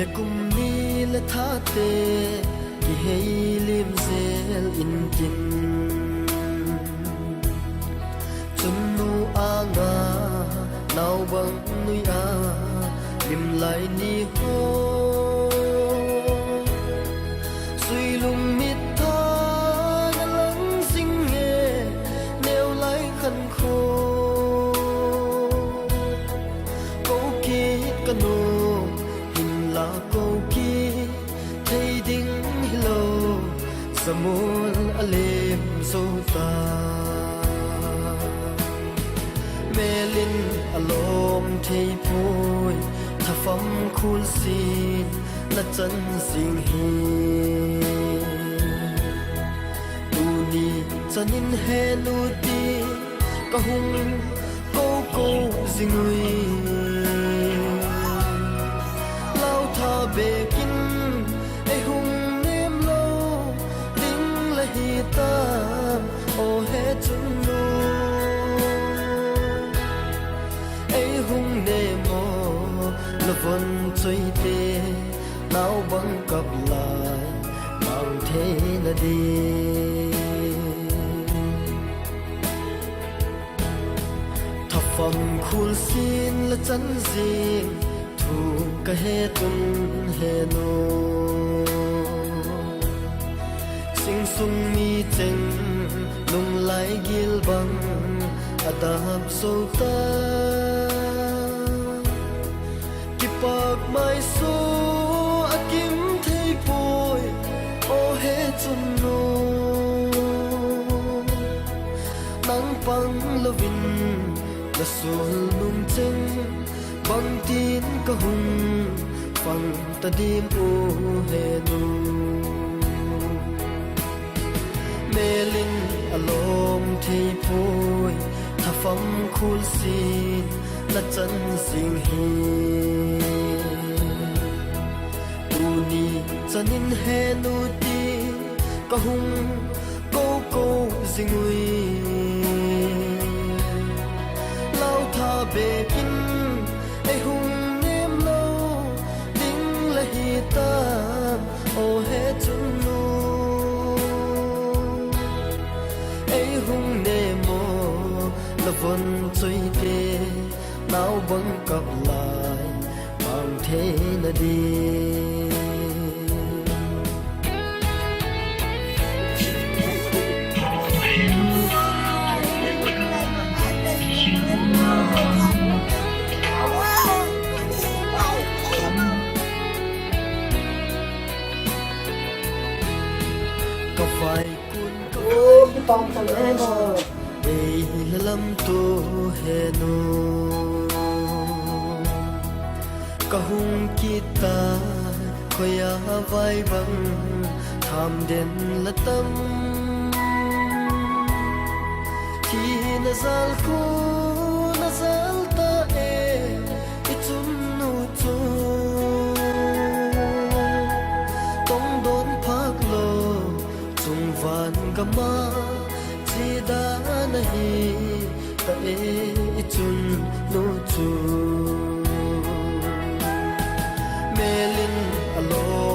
และกุมนี้และท่าเตที่ให้ลิมเซลอินจินจนนูอางาเนาบังนุยอาลิมไหลนี้โฮสุยลุมมิดทานลังสิงเงแนวไหลขันโคโกกีกะโนหินลาโกกีไทยดิ้งฮิโลสมุนอเลมโซตาเมลินอารมณ์ที่พูดถ้าฟังคูลซีนและจันสิงฮีดูนี่จะนินเฮนูดีก็หุงโกโก้สิงุยเล่าท่าเบกินไอหุงเนมโลดิ้งและฮีตามโอเฮจุนนูหุงเนโมละวันใจเตนาวบังกับลายบางเทนดีถ้าฟังคูลซีนและจันซีนถูกกะเฮตุนเฮโนสิ่งสุงมีเจงลุงไหลกิลบังอาดาบโซตาปากไม่สู้อากิมเทยป่วยโอเฮจุนโนนังปังละวินละสูลนุ่มเจงบังตีนกะหุงฟังตะดีมโอเฮนูเมลินอารมณ์เทยป่วยถ้าฟังคูลซีนและจันสิงฮีดูนี่จะนินเฮนูดีก็หุงโกโก้สิงุยเล่าท่าเบกินไอหุงเนมโลดิ้งและฮีตามโอเฮจุนนูไอหุงเนโมละวันใจเตนาวบังกับลายบางเทนดีก็ไฟกุนก็ไฟปองทำให้บ่เอ้ยละลำตัวเฮโนก็หุงกีตาคอยาไว้บังทำเด่นละตั้มที่นาซาลคูนาซาลตาเออิจุนนูจูต้องโดนพักโลจงวันก็มาจีดานาฮีตาเออิจุนนูจูเมลินอาร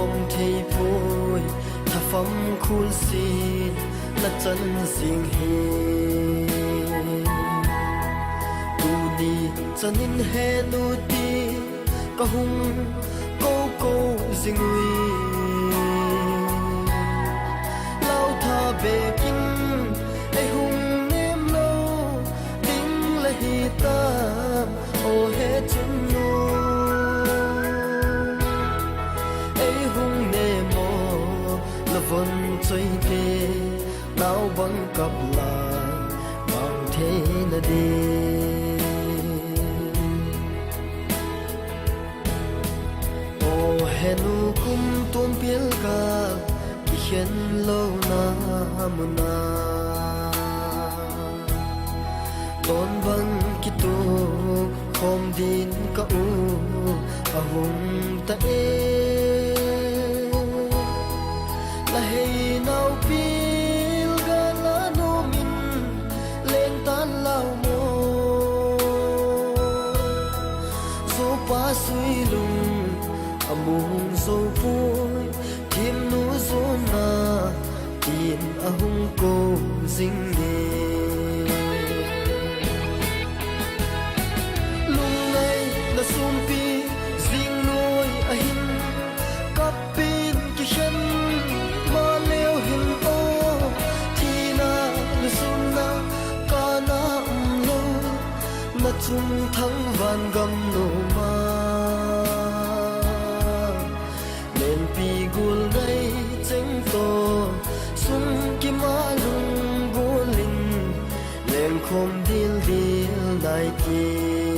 มณ์ที่พูดถ้าฟังคูลซีนและจันสิงฮีดูนี่จะนินเฮนูดีก็หุงโกโก้สิงุยเล่าท่าเบกินไอหุงเนมโลดิ้งและฮีตามโอเฮจุนนูวันใจเตนาวบังกับลายบางเทนดีโอเฮนูคุมตุนเปียลกาที่เขียนโลนามุนาตอนบังกิตูคมดินกะอูอาหุงตะเอละเฮนาวปิลกาลาโนมินเลนตันลาวโมโซปาสุยลุง amung so pui thim nu zona tin ahung ko zing ne lung nei na sum pi zing noi ahin kapin ki khen ma leo hin o thina lu sum na kana lo na chung thang van gam no ma nen pi gul dai cheng to sum ki ma lung bulin len khom dil dil dai ki